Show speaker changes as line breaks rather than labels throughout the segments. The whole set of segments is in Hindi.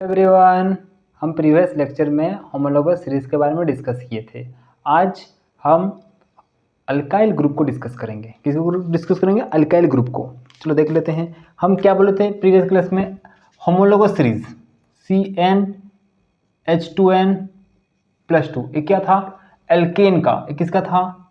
एवरीवन, हम प्रीवियस लेक्चर में होमोलोगस सीरीज के बारे में डिस्कस किए थे। आज हम अल्काइल ग्रुप को डिस्कस करेंगे। किस ग्रुप डिस्कस करेंगे? अल्काइल ग्रुप को। चलो देख लेते हैं हम क्या बोले थे प्रीवियस क्लास में। होमोलोगस सीरीज CnH2n+2 ये क्या था? एल्केन का। ये किसका था?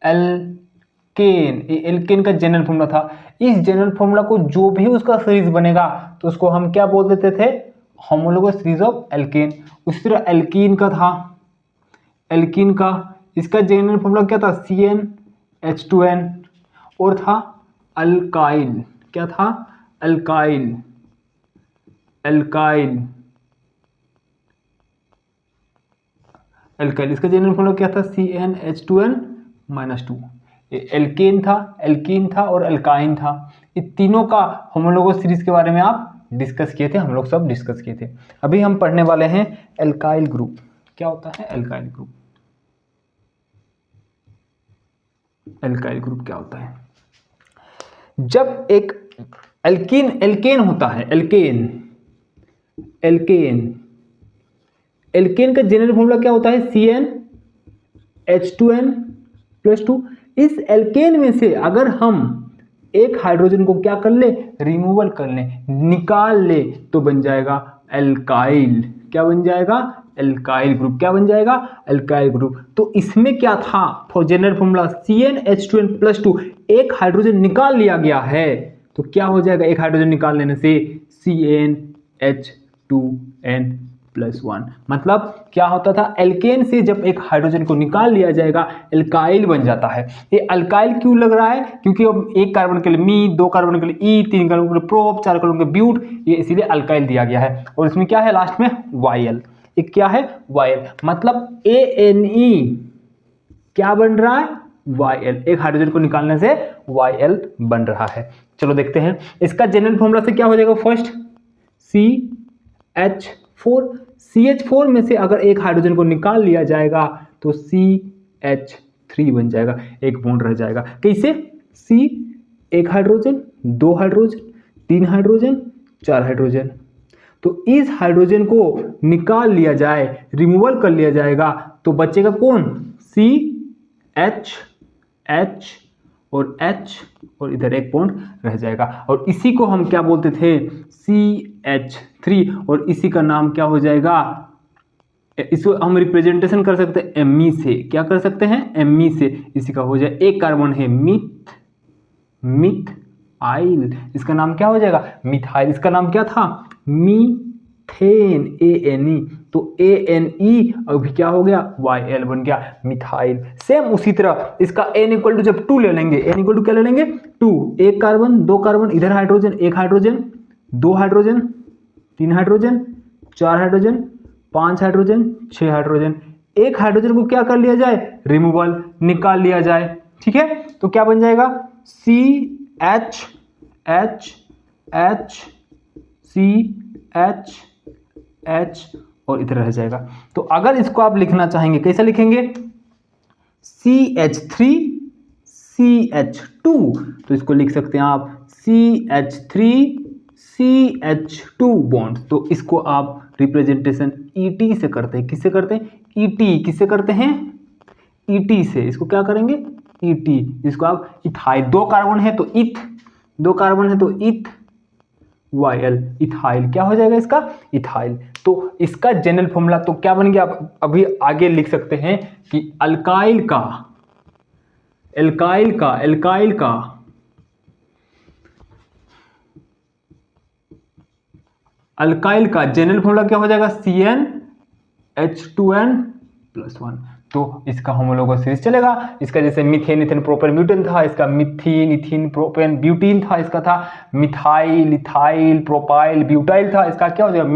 एल्केन। ये एल्केन का जनरल फॉर्मूला था। इस जनरल फॉर्मूला को जो भी उसका सीरीज बनेगा तो उसको हम क्या बोल देते थे? Homologous series of alkene. उसी तरह एल्कीन का था। एल्कीन का इसका जनरल फॉर्मूला क्या था? CnH2n। और था अल्काइल। क्या था? अल्काइल। अल्काइल अल्काइल इसका जनरल फॉर्मूला क्या था? CnH2n-2। एल्केन था, एल्कीन था और अल्काइन था। ये तीनों का होमोलोगस सीरीज के बारे में आप डिस्कस किए थे, हम लोग सब डिस्कस किए थे। अभी हम पढ़ने वाले हैं एल्काइल ग्रुप। क्या होता है एल्काइल ग्रुप? एल्काइल ग्रुप क्या होता है? जब एक एल्केन होता है, एल्केन का जनरल फॉर्मूला क्या होता है? CnH2n+2। इस एल्केन में से अगर हम एक हाइड्रोजन को क्या कर ले? रिमूवल कर ले, निकाल ले, तो बन जाएगा एल्काइल। क्या बन जाएगा? Alkyl group. क्या बन जाएगा? Alkyl group. तो इसमें क्या था? For general formula CnH2n+2। एक हाइड्रोजन निकाल लिया गया है तो क्या हो जाएगा? एक हाइड्रोजन निकाल लेने से CnH2n+1। मतलब क्या होता था? एल्केन से जब एक हाइड्रोजन को निकाल लिया जाएगा एल्काइल बन जाता है। ये अल्काइल क्यों लग रहा है? क्योंकि अब एक कार्बन के लिए मी, दो कार्बन के लिए ई, तीन कार्बन के लिए प्रोप, चार कार्बन के ब्यूट, ये इसीलिए अल्काइल दिया गया है। और इसमें क्या है लास्ट में? वायल। एक क्या है? वायल। मतलब ANE क्या बन रहा है? वायल। एक हाइड्रोजन को निकालने से वायल बन रहा है। चलो देखते हैं इसका जनरल फॉर्मूला से क्या हो जाएगा। फर्स्ट CH4 में से अगर एक हाइड्रोजन को निकाल लिया जाएगा तो CH3 बन जाएगा, एक बॉन्ड रह जाएगा। कैसे? C एक हाइड्रोजन, दो हाइड्रोजन, तीन हाइड्रोजन, चार हाइड्रोजन। तो इस हाइड्रोजन को निकाल लिया जाए, रिमूवल कर लिया जाएगा तो बचेगा कौन? CH और H और इधर एक बॉन्ड रह जाएगा। और इसी को हम क्या बोलते थे? CH3। और इसी का नाम क्या हो जाएगा? इसको हम रिप्रेजेंटेशन कर सकते हैं Me से। क्या कर सकते हैं? Me से। इसी का हो जाए, एक कार्बन है मिथाइल। इसका नाम क्या हो जाएगा? मिथाइल। इसका नाम क्या था? मीथेन। ANE। तो ANE अभी क्या हो गया? YL बन गया, मिथाइल। सेम उसी तरह इसका N= जब 2 ले लेंगे, N= क्या ले लेंगे? 2। एक कार्बन, दो कार्बन, इधर हाइड्रोजन, एक हाइड्रोजन, दो हाइड्रोजन, तीन हाइड्रोजन, चार हाइड्रोजन, पांच हाइड्रोजन, छह हाइड्रोजन। एक हाइड्रोजन को क्या कर लिया जाए? रिमूवल, निकाल लिया जाए। ठीक है, तो क्या बन जाएगा? CH और इधर रह जाएगा। तो अगर इसको आप लिखना चाहेंगे कैसे लिखेंगे? CH3CH2। तो इसको लिख सकते हैं आप CH3CH2 बॉन्ड। तो इसको आप रिप्रेजेंटेशन ET से करते हैं। किससे करते हैं? ET। किससे करते हैं? ET से। इसको क्या करेंगे? ET। इसको आप इथाइल। दो कार्बन है तो इथ, दो कार्बन है तो इथ, YL, इथाइल। क्या हो जाएगा इसका? इथाइल। तो इसका जनरल फॉर्मूला तो क्या बन गया? आप अभी आगे लिख सकते हैं कि अल्काइल का जनरल फॉर्मूला क्या हो जाएगा? CnH2n+1। तो इसका होमोलोगस सीरीज चलेगा। इसका जैसे मीथेन, इथेन, प्रोपेन, ब्यूटेन था, इसका मिथीन, इथीन, प्रोपेन, ब्यूटीन था, इसका था मिथाइल, इथाइल, प्रोपाइल, ब्यूटाइल था। इसका क्या हो जाएगा?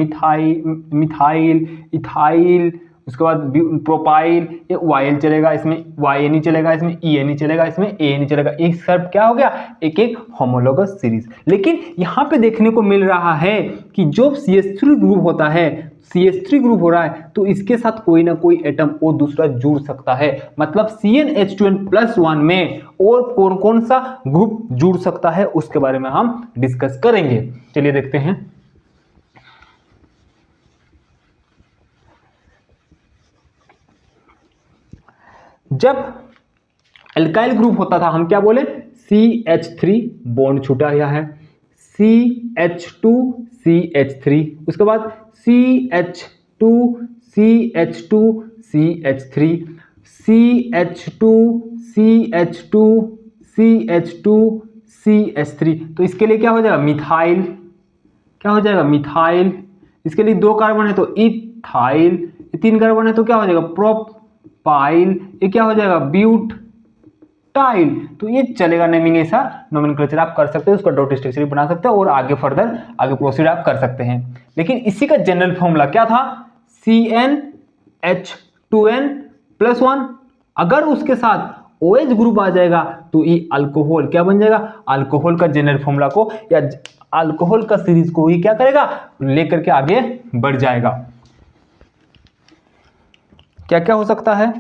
मिथाइल, इथाइल, उसके बाद प्रोपाइल, ये YL चलेगा, इसमें YNE चलेगा, इसमें ENE चलेगा, इसमें ANE चलेगा। एक सब क्या हो गया? एक एक होमोलोगस सीरीज। लेकिन यहाँ पे देखने को मिल रहा है कि जो CH3 ग्रुप होता है, CH3 ग्रुप हो रहा है तो इसके साथ कोई ना कोई एटम और दूसरा जुड़ सकता है। मतलब CnH2n+1 में और कौन कौन सा ग्रुप जुड़ सकता है उसके बारे में हम डिस्कस करेंगे। चलिए देखते हैं। जब अल्काइल ग्रुप होता था हम क्या बोले, CH3 बॉन्ड छूटा हुआ है, CH2CH3, उसके बाद CH2CH2CH3, CH2CH2CH2CH3। तो इसके लिए क्या हो जाएगा, मिथाइल, क्या हो जाएगा, मिथाइल। इसके लिए 2 कार्बन है तो इथाइल, 3 कार्बन है तो क्या हो जाएगा, प्रोपाइल, ये क्या हो जाएगा, ब्यूटाइल। तो ये चलेगा नेमिंग, ऐसा नोमेनक्लेचर आप कर सकते हो, उसका डॉट स्ट्रक्चर बना सकते हो और आगे फर्दर आगे प्रोसीड आप कर सकते हैं। लेकिन इसी का जनरल फॉर्मूला क्या था, CnH2n+1। अगर उसके साथ OH ग्रुप आ जाएगा तो ये अल्कोहल क्या बन जाएगा, अल्कोहल का जनरल फॉर्मूला को या अल्कोहल का सीरीज को ही क्या करेगा, लेकर के आगे बढ़ जाएगा। क्या क्या हो सकता है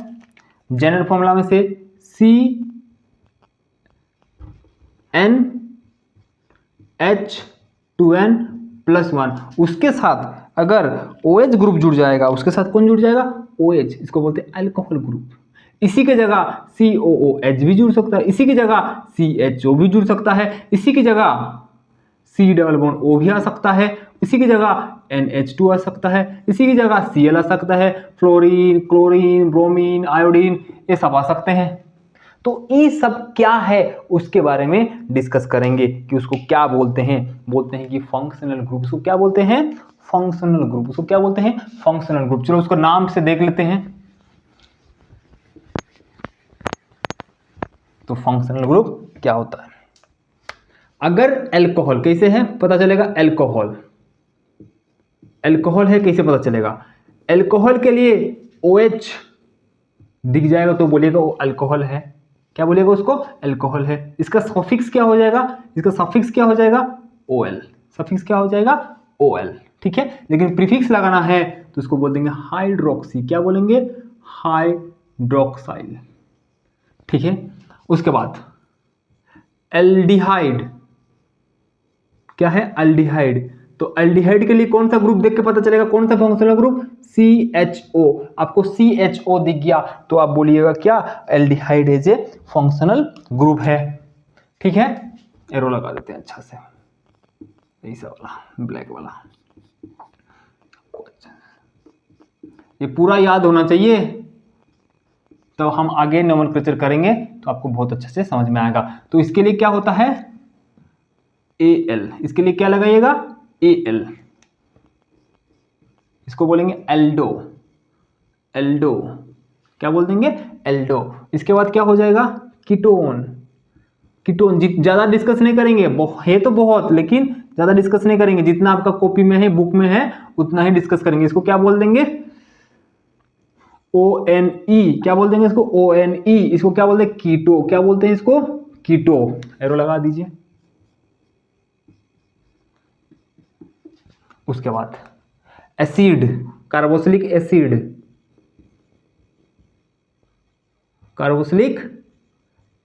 जनरल फॉर्मूला में से, CnH2n+1, उसके साथ अगर OH ग्रुप जुड़ जाएगा, उसके साथ कौन जुड़ जाएगा, OH, इसको बोलते हैं अल्कोहल ग्रुप। इसी की जगह COOH भी जुड़ सकता है, इसी की जगह CHO भी जुड़ सकता है, इसी की जगह C+O भी आ सकता है, इसी की जगह NH2 आ सकता है, इसी की जगह Cl आ सकता है, फ्लोरीन, क्लोरीन, ब्रोमीन, आयोडीन, ये सब आ सकते हैं। तो ये सब क्या है उसके बारे में डिस्कस करेंगे कि उसको क्या बोलते हैं, बोलते हैं कि फंक्शनल ग्रुप। उसको क्या बोलते हैं, फंक्शनल ग्रुप। उसको क्या बोलते हैं, फंक्शनल ग्रुप। चलो उसको नाम से देख लेते हैं। तो फंक्शनल ग्रुप क्या होता है, अगर अल्कोहल कैसे है पता चलेगा, अल्कोहल, अल्कोहल है कैसे पता चलेगा, अल्कोहल के लिए OH दिख जाएगा तो बोलिएगा वो अल्कोहल है, क्या बोलिएगा उसको, अल्कोहल है। इसका सफिक्स क्या हो जाएगा, इसका सफिक्स क्या हो जाएगा, OL, सफिक्स क्या हो जाएगा, OL, ठीक है। लेकिन प्रीफिक्स लगाना है तो उसको बोल देंगे हाइड्रोक्सी, क्या बोलेंगे, हाइड्रोक्साइल, ठीक है। उसके बाद एल्डिहाइड, क्या है, एल्डिहाइड। तो एल्डिहाइड के लिए कौन सा ग्रुप देख के पता चलेगा, कौन सा फंक्शनल ग्रुप, CHO। आपको CHO दिख गया तो आप बोलिएगा क्या, aldehyde as a functional group है, ठीक है। एरो लगा देते हैं अच्छा से, ऐसा वाला ब्लैक वाला, ये पूरा याद होना चाहिए, तो हम आगे नोमेनक्लेचर करेंगे तो आपको बहुत अच्छे से समझ में आएगा। तो इसके लिए क्या होता है, Al, इसके लिए क्या लगाइएगा, Al, इसको बोलेंगे एल्डो, एल्डो, क्या बोल देंगे, एल्डो। इसके बाद क्या हो जाएगा, कीटोन, कीटोन ज्यादा डिस्कस नहीं करेंगे, है तो बहुत लेकिन ज्यादा डिस्कस नहीं करेंगे, जितना आपका कॉपी में है, बुक में है, उतना ही डिस्कस करेंगे। इसको क्या बोल देंगे, ONE, क्या बोल देंगे इसको, ONE। इसको क्या बोलते हैं, कीटो, क्या बोलते हैं इसको, कीटो। एरो लगा दीजिए। उसके बाद acid, carboxylic acid, carboxylic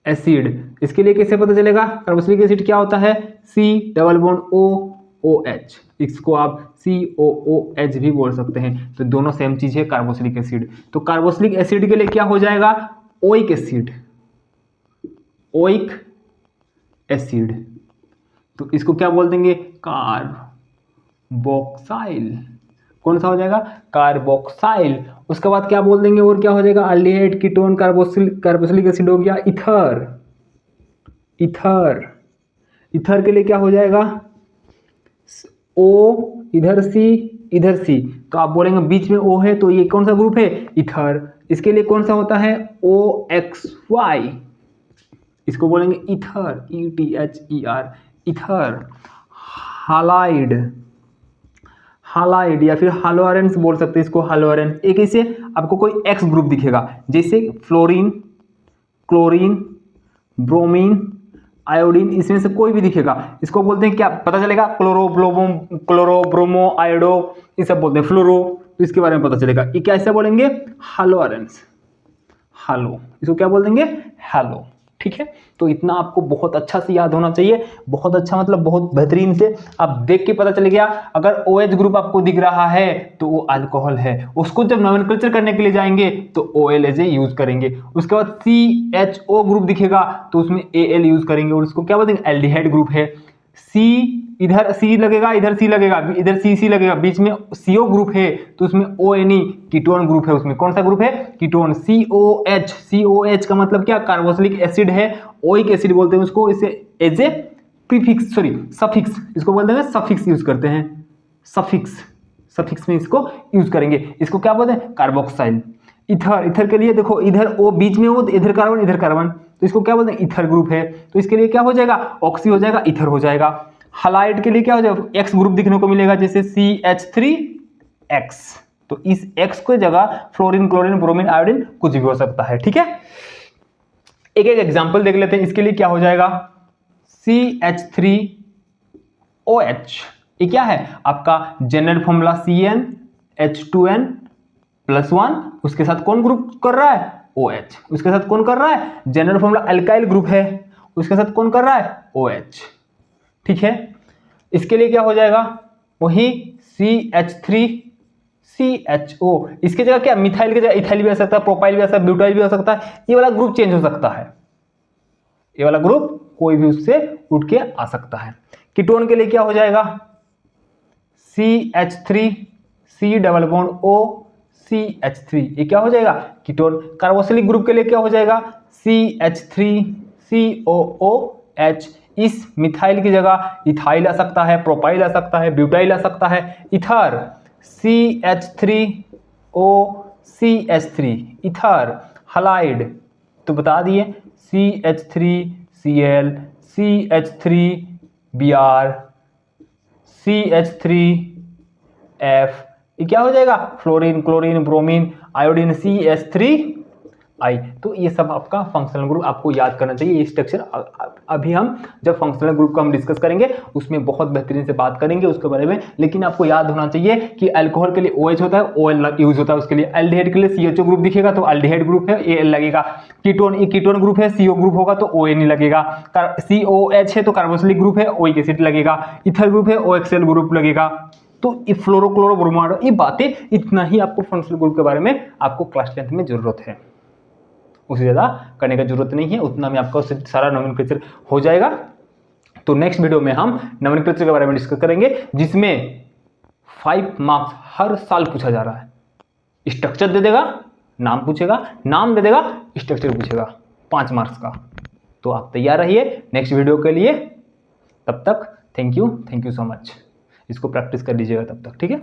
acid. इसके लिए कैसे पता चलेगा, कार्बोक्सिलिक एसिड क्या होता है, C+OOH, इसको आप COOH भी बोल सकते हैं। तो दोनों सेम चीज है, कार्बोक्सिलिक एसिड। तो कार्बोक्सिलिक एसिड के लिए क्या हो जाएगा, ओइक एसिड, ओइक एसिड। तो इसको क्या बोल देंगे, कार्बोक्साइल, कौन सा हो जाएगा, कार्बोक्साइल। उसके बाद क्या बोल देंगे, और क्या हो जाएगा, अल्डिहाइड, कीटोन, कार्बोक्सिलिक एसिड हो गया, इथर, इथर। इथर के लिए क्या हो जाएगा, O, इधर C, इधर C। तो आप बोलेंगे बीच में O है तो ये कौन सा ग्रुप है, इथर। इसके लिए कौन सा होता है, OXY, इसको बोलेंगे ether, ETHER, ether. Halide, halide या फिर हालोरेंस बोल सकते हैं इसको, हालोरेंस। एक ऐसे आपको कोई X ग्रुप दिखेगा, जैसे फ्लोरीन, क्लोरीन, ब्रोमीन, आयोडीन, इसमें से कोई भी दिखेगा, इसको बोलते हैं क्या, पता चलेगा, क्लोरोब्रोमो आयोडो, ये सब बोलते हैं, फ्लोरो। तो इसके बारे में पता चलेगा, ये कैसे बोलेंगे, हालोरेंस, हालो, इसको क्या बोल देंगे, हालो, ठीक है, तो इतना आपको बहुत अच्छा से याद होना चाहिए, बहुत अच्छा मतलब बहुत बेहतरीन से। आप देख के पता चल गया, अगर OH ग्रुप आपको दिख रहा है तो वो अल्कोहल है, उसको जब नोमेनक्लेचर करने के लिए जाएंगे तो OLAJ यूज करेंगे। उसके बाद CHO ग्रुप दिखेगा तो उसमें AL यूज करेंगे, और उसको क्या बोलते हैं, एल्डिहाइड ग्रुप है। C, इधर C लगेगा, इधर C लगेगा, इधर CC लगेगा, बीच में CO ग्रुप है तो उसमें ONE कीटोन ग्रुप है। उसमें कौन सा ग्रुप है, कीटोन। COH का मतलब क्या, कार्बोक्सिलिक एसिड है, ओइक एसिड बोलते हैं उसको, इसे as a prefix sorry suffix, इसको बोलते हैं सफिक्स यूज करते हैं, सफिक्स में इसको यूज करेंगे। इसको क्या बोलते हैं, कार्बोक्साइल। इथर के लिए देखो, इधर O बीच में हो तो इधर कार्बन, तो इसको क्या बोलते हैं, इथर ग्रुप है, तो इसके लिए क्या हो जाएगा, ऑक्सी हो जाएगा, इथर हो जाएगा। हलाइड के लिए क्या हो जाएगा, X ग्रुप दिखने को मिलेगा, जैसे CH3X, तो इस X की जगह फ्लोरीन, क्लोरीन, ब्रोमीन, आयोडीन कुछ भी हो सकता है। ठीक है, एक एक एग्जांपल देख लेते हैं। इसके लिए क्या हो जाएगा, CH3OH, ये क्या है आपका जनरल फॉर्मूला, CnH2n+1, उसके साथ कौन ग्रुप कर रहा है, OH, उसके साथ कौन कर रहा है, जनरल फॉर्मूला अल्काइल ग्रुप है, उसके साथ कौन कर रहा है, OH। ठीक है, इसके लिए क्या हो जाएगा, वही CH3CHO, इसकी जगह क्या, मिथाइल की जगह इथाइल भी आ सकता है, प्रोपाइल भी आ सकता है, ब्यूटाइल भी आ सकता है, ये वाला ग्रुप चेंज हो सकता है, ये वाला ग्रुप कोई भी उससे उठ के आ सकता है। कीटोन के लिए क्या हो जाएगा, CH3C≡O ये क्या हो जाएगा, कीटोन। कार्बोक्सिलिक ग्रुप के लिए क्या हो जाएगा, CH3COOH, इस मिथाइल की जगह इथाइल आ सकता है, प्रोपाइल आ सकता है, ब्यूटाइल आ सकता है। Ether CH3OCH3 ether. हलाइड तो बता दिए, CH3Cl, CH3Br, CH3F, ये क्या हो जाएगा, fluorine, chlorine, bromine, iodine, CH3I। तो ये सब आपका फंक्शनल ग्रुप आपको याद करना चाहिए। ये स्ट्रक्चर अभी हम जब फंक्शनल ग्रुप का हम डिस्कस करेंगे उसमें बहुत बेहतरीन से बात करेंगे उसके बारे में, लेकिन आपको याद होना चाहिए कि अल्कोहल के लिए OH होता है, OL यूज होता है उसके लिए। एल्डिहाइड के लिए CHO ग्रुप दिखेगा तो एल्डिहाइड ग्रुप है, AL लगेगा। कीटोन ग्रुप है, CO ग्रुप होगा तो ONE लगेगा। COH है तो कार्बोक्सिलिक ग्रुप है, ओइक एसिड लगेगा। इथर ग्रुप है, OXL ग्रुप लगेगा। तो फ्लोरोक्लोरोब्रोमाइड, ये बातें इतना ही आपको फंक्शनल ग्रुप के बारे में आपको क्लास 10th में जरूरत है, उससे ज़्यादा करने की जरूरत नहीं है, उतना में आपका सारा नोमेनक्लेचर हो जाएगा। तो नेक्स्ट वीडियो में हम नोमेनक्लेचर के बारे में डिस्कस करेंगे, जिसमें 5 मार्क्स हर साल पूछा जा रहा है। स्ट्रक्चर दे देगा, नाम पूछेगा, नाम दे देगा, स्ट्रक्चर पूछेगा, 5 मार्क्स का। तो आप तैयार रहिए नेक्स्ट वीडियो के लिए। तब तक थैंक यू सो मच। इसको प्रैक्टिस कर लीजिएगा तब तक, ठीक है।